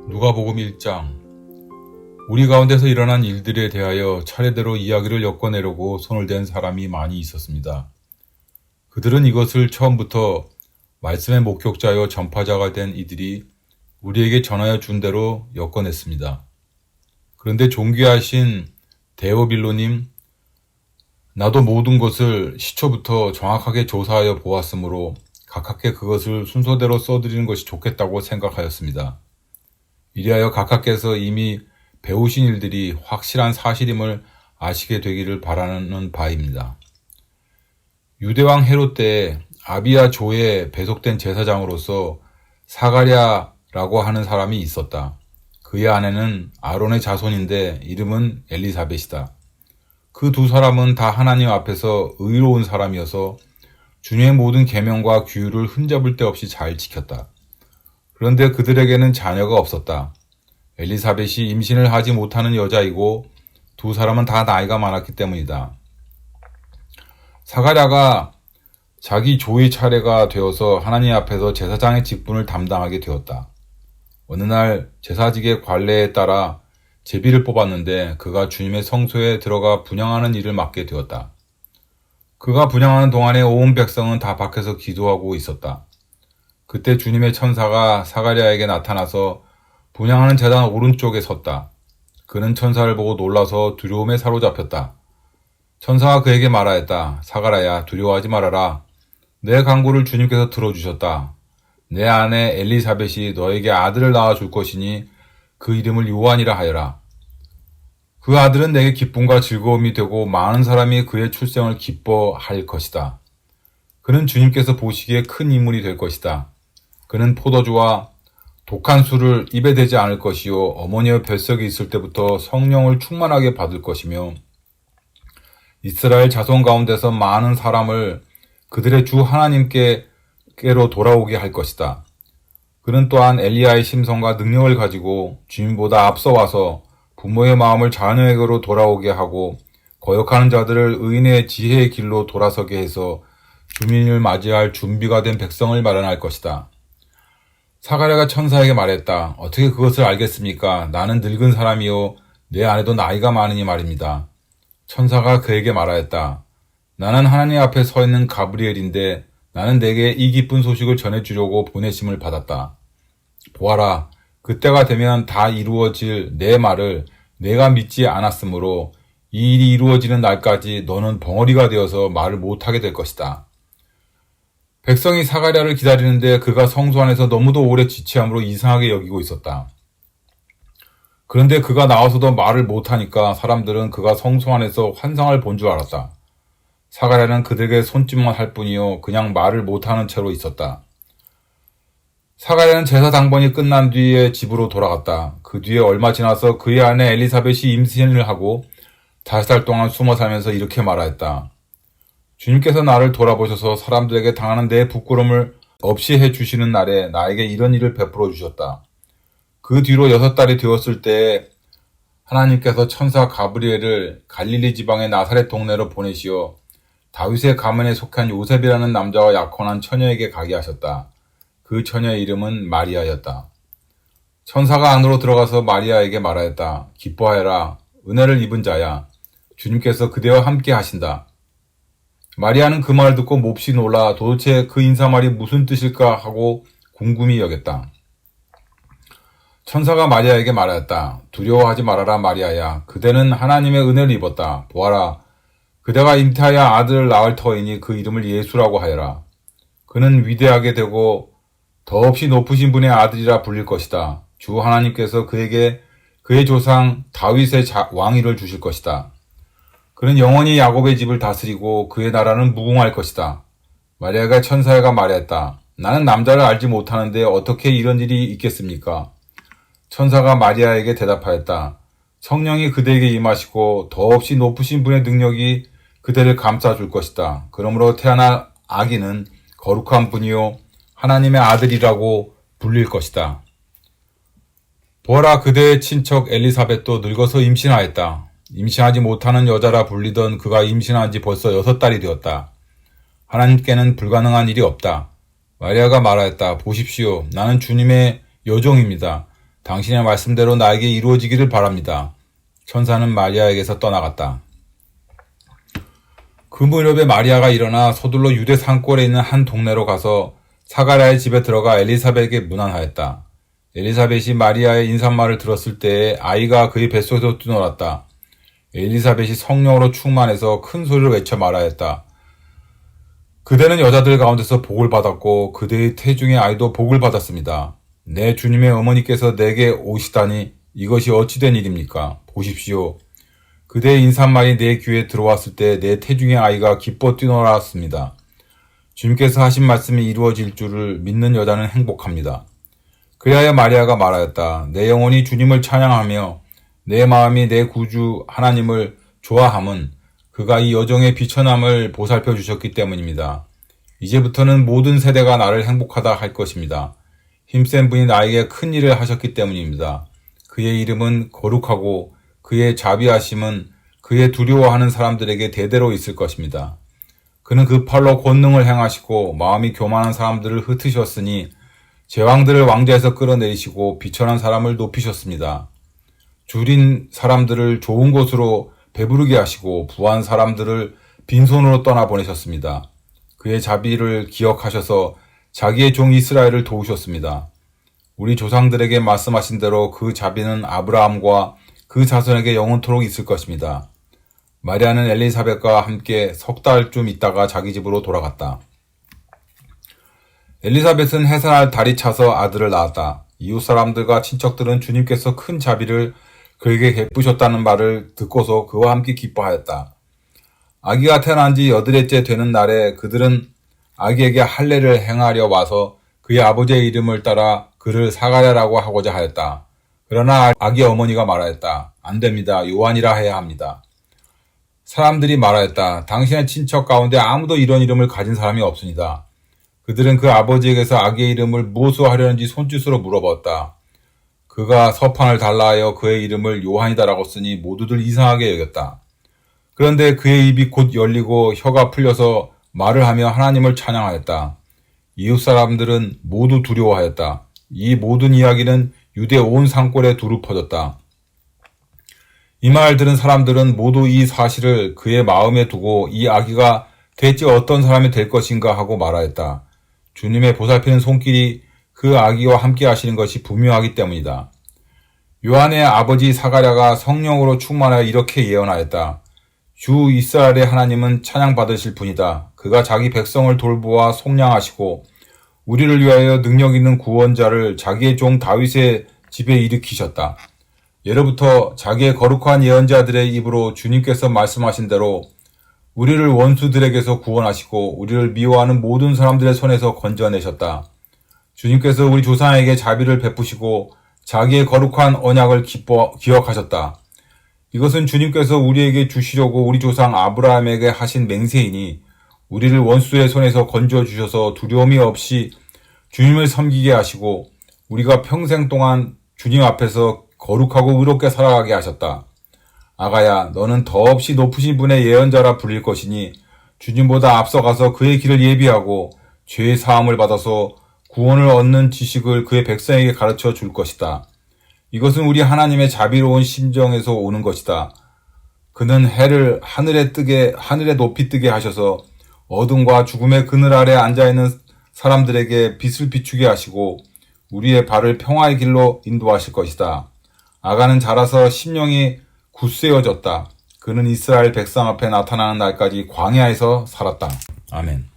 누가복음 1장. 우리 가운데서 일어난 일들에 대하여 차례대로 이야기를 엮어내려고 손을 댄 사람이 많이 있었습니다. 그들은 이것을 처음부터 말씀의 목격자여 전파자가 된 이들이 우리에게 전하여 준 대로 엮어냈습니다. 그런데 존귀하신 데오빌로님, 나도 모든 것을 시초부터 정확하게 조사하여 보았으므로 가깝게 그것을 순서대로 써드리는 것이 좋겠다고 생각하였습니다. 이리하여 각하께서 이미 배우신 일들이 확실한 사실임을 아시게 되기를 바라는 바입니다. 유대왕 헤롯 때 아비야 조에 배속된 제사장으로서 사가랴라고 하는 사람이 있었다. 그의 아내는 아론의 자손인데 이름은 엘리사벳이다. 그 두 사람은 다 하나님 앞에서 의로운 사람이어서 주님의 모든 계명과 규율을 흠잡을 데 없이 잘 지켰다. 그런데 그들에게는 자녀가 없었다. 엘리사벳이 임신을 하지 못하는 여자이고 두 사람은 다 나이가 많았기 때문이다. 사가랴가 자기 조의 차례가 되어서 하나님 앞에서 제사장의 직분을 담당하게 되었다. 어느 날 제사직의 관례에 따라 제비를 뽑았는데 그가 주님의 성소에 들어가 분향하는 일을 맡게 되었다. 그가 분향하는 동안에 온 백성은 다 밖에서 기도하고 있었다. 그때 주님의 천사가 사가랴에게 나타나서 분향하는 제단 오른쪽에 섰다. 그는 천사를 보고 놀라서 두려움에 사로잡혔다. 천사가 그에게 말하였다. 사가랴야, 두려워하지 말아라. 내 간구를 주님께서 들어주셨다. 내 아내 엘리사벳이 너에게 아들을 낳아줄 것이니 그 이름을 요한이라 하여라. 그 아들은 내게 기쁨과 즐거움이 되고 많은 사람이 그의 출생을 기뻐할 것이다. 그는 주님께서 보시기에 큰 인물이 될 것이다. 그는 포도주와 독한 술을 입에 대지 않을 것이요 어머니의 뱃속에 있을 때부터 성령을 충만하게 받을 것이며 이스라엘 자손 가운데서 많은 사람을 그들의 주 하나님께로 돌아오게 할 것이다. 그는 또한 엘리야의 심성과 능력을 가지고 주님보다 앞서 와서 부모의 마음을 자녀에게로 돌아오게 하고 거역하는 자들을 의인의 지혜의 길로 돌아서게 해서 주민을 맞이할 준비가 된 백성을 마련할 것이다. 사가랴가 천사에게 말했다. 어떻게 그것을 알겠습니까? 나는 늙은 사람이요 내 아내도 나이가 많으니 말입니다. 천사가 그에게 말하였다. 나는 하나님 앞에 서 있는 가브리엘인데 나는 내게 이 기쁜 소식을 전해주려고 보내심을 받았다. 보아라, 그때가 되면 다 이루어질 내 말을 내가 믿지 않았으므로 이 일이 이루어지는 날까지 너는 벙어리가 되어서 말을 못하게 될 것이다. 백성이 사가랴를 기다리는데 그가 성소 안에서 너무도 오래 지체함으로 이상하게 여기고 있었다. 그런데 그가 나와서도 말을 못하니까 사람들은 그가 성소 안에서 환상을 본 줄 알았다. 사가랴는 그들에게 손짓만 할 뿐이요 그냥 말을 못하는 채로 있었다. 사가랴는 제사 당번이 끝난 뒤에 집으로 돌아갔다. 그 뒤에 얼마 지나서 그의 아내 엘리사벳이 임신을 하고 5달 동안 숨어 살면서 이렇게 말하였다. 주님께서 나를 돌아보셔서 사람들에게 당하는 내 부끄러움을 없이 해주시는 날에 나에게 이런 일을 베풀어 주셨다. 그 뒤로 6달이 되었을 때에 하나님께서 천사 가브리엘을 갈릴리 지방의 나사렛 동네로 보내시어 다윗의 가문에 속한 요셉이라는 남자와 약혼한 처녀에게 가게 하셨다. 그 처녀의 이름은 마리아였다. 천사가 안으로 들어가서 마리아에게 말하였다. 기뻐하여라. 은혜를 입은 자야. 주님께서 그대와 함께 하신다. 마리아는 그 말을 듣고 몹시 놀라 도대체 그 인사말이 무슨 뜻일까 하고 궁금히 여겼다. 천사가 마리아에게 말하였다. 두려워하지 말아라 마리아야. 그대는 하나님의 은혜를 입었다. 보아라. 그대가 잉태하여 아들을 낳을 터이니 그 이름을 예수라고 하여라. 그는 위대하게 되고 더없이 높으신 분의 아들이라 불릴 것이다. 주 하나님께서 그에게 그의 조상 다윗의 왕위를 주실 것이다. 그는 영원히 야곱의 집을 다스리고 그의 나라는 무궁할 것이다. 마리아가 천사가 말했다. 나는 남자를 알지 못하는데 어떻게 이런 일이 있겠습니까? 천사가 마리아에게 대답하였다. 성령이 그대에게 임하시고 더없이 높으신 분의 능력이 그대를 감싸줄 것이다. 그러므로 태어날 아기는 거룩한 분이요 하나님의 아들이라고 불릴 것이다. 보아라, 그대의 친척 엘리사벳도 늙어서 임신하였다. 임신하지 못하는 여자라 불리던 그가 임신한 지 벌써 6달이 되었다. 하나님께는 불가능한 일이 없다. 마리아가 말하였다. 보십시오. 나는 주님의 여종입니다. 당신의 말씀대로 나에게 이루어지기를 바랍니다. 천사는 마리아에게서 떠나갔다. 그 무렵에 마리아가 일어나 서둘러 유대 산골에 있는 한 동네로 가서 사가랴의 집에 들어가 엘리사벳에게 문안하였다. 엘리사벳이 마리아의 인사말을 들었을 때에 아이가 그의 뱃속에서 뛰놀았다. 엘리사벳이 성령으로 충만해서 큰 소리로 외쳐 말하였다. 그대는 여자들 가운데서 복을 받았고 그대의 태중의 아이도 복을 받았습니다. 내 주님의 어머니께서 내게 오시다니 이것이 어찌된 일입니까? 보십시오. 그대의 인사말이 내 귀에 들어왔을 때 내 태중의 아이가 기뻐 뛰놀았습니다. 주님께서 하신 말씀이 이루어질 줄을 믿는 여자는 행복합니다. 그리하여 마리아가 말하였다. 내 영혼이 주님을 찬양하며 내 마음이 내 구주 하나님을 좋아함은 그가 이 여종의 비천함을 보살펴 주셨기 때문입니다. 이제부터는 모든 세대가 나를 행복하다 할 것입니다. 힘센 분이 나에게 큰 일을 하셨기 때문입니다. 그의 이름은 거룩하고 그의 자비하심은 그의 두려워하는 사람들에게 대대로 있을 것입니다. 그는 그 팔로 권능을 행하시고 마음이 교만한 사람들을 흩으셨으니 제왕들을 왕좌에서 끌어내리시고 비천한 사람을 높이셨습니다. 줄인 사람들을 좋은 곳으로 배부르게 하시고 부한 사람들을 빈손으로 떠나보내셨습니다. 그의 자비를 기억하셔서 자기의 종 이스라엘을 도우셨습니다. 우리 조상들에게 말씀하신 대로 그 자비는 아브라함과 그 자손에게 영원토록 있을 것입니다. 마리아는 엘리사벳과 함께 석 달쯤 있다가 자기 집으로 돌아갔다. 엘리사벳은 해산할 달이 차서 아들을 낳았다. 이웃 사람들과 친척들은 주님께서 큰 자비를 그에게 베푸셨다는 말을 듣고서 그와 함께 기뻐하였다. 아기가 태어난 지 8일째 되는 날에 그들은 아기에게 할례를 행하려 와서 그의 아버지의 이름을 따라 그를 사가랴라고 하고자 하였다. 그러나 아기 어머니가 말하였다. 안 됩니다. 요한이라 해야 합니다. 사람들이 말하였다. 당신의 친척 가운데 아무도 이런 이름을 가진 사람이 없습니다. 그들은 그 아버지에게서 아기의 이름을 무엇으로 하려는지 손짓으로 물어봤다. 그가 서판을 달라 하여 그의 이름을 요한이다라고 쓰니 모두들 이상하게 여겼다. 그런데 그의 입이 곧 열리고 혀가 풀려서 말을 하며 하나님을 찬양하였다. 이웃 사람들은 모두 두려워하였다. 이 모든 이야기는 유대 온 산골에 두루 퍼졌다. 이 말 들은 사람들은 모두 이 사실을 그의 마음에 두고 이 아기가 대체 어떤 사람이 될 것인가 하고 말하였다. 주님의 보살피는 손길이 그 아기와 함께 하시는 것이 분명하기 때문이다. 요한의 아버지 사가랴가 성령으로 충만하여 이렇게 예언하였다. 주 이스라엘의 하나님은 찬양받으실 분이다. 그가 자기 백성을 돌보아 속량하시고 우리를 위하여 능력 있는 구원자를 자기의 종 다윗의 집에 일으키셨다. 예로부터 자기의 거룩한 예언자들의 입으로 주님께서 말씀하신 대로 우리를 원수들에게서 구원하시고 우리를 미워하는 모든 사람들의 손에서 건져내셨다. 주님께서 우리 조상에게 자비를 베푸시고 자기의 거룩한 언약을 기억하셨다. 이것은 주님께서 우리에게 주시려고 우리 조상 아브라함에게 하신 맹세이니 우리를 원수의 손에서 건져주셔서 두려움이 없이 주님을 섬기게 하시고 우리가 평생 동안 주님 앞에서 거룩하고 의롭게 살아가게 하셨다. 아가야, 너는 더없이 높으신 분의 예언자라 불릴 것이니 주님보다 앞서가서 그의 길을 예비하고 죄의 사함을 받아서 구원을 얻는 지식을 그의 백성에게 가르쳐 줄 것이다. 이것은 우리 하나님의 자비로운 심정에서 오는 것이다. 그는 해를 하늘에 높이 뜨게 하셔서 어둠과 죽음의 그늘 아래 앉아있는 사람들에게 빛을 비추게 하시고 우리의 발을 평화의 길로 인도하실 것이다. 아가는 자라서 심령이 굳세어졌다. 그는 이스라엘 백성 앞에 나타나는 날까지 광야에서 살았다. 아멘.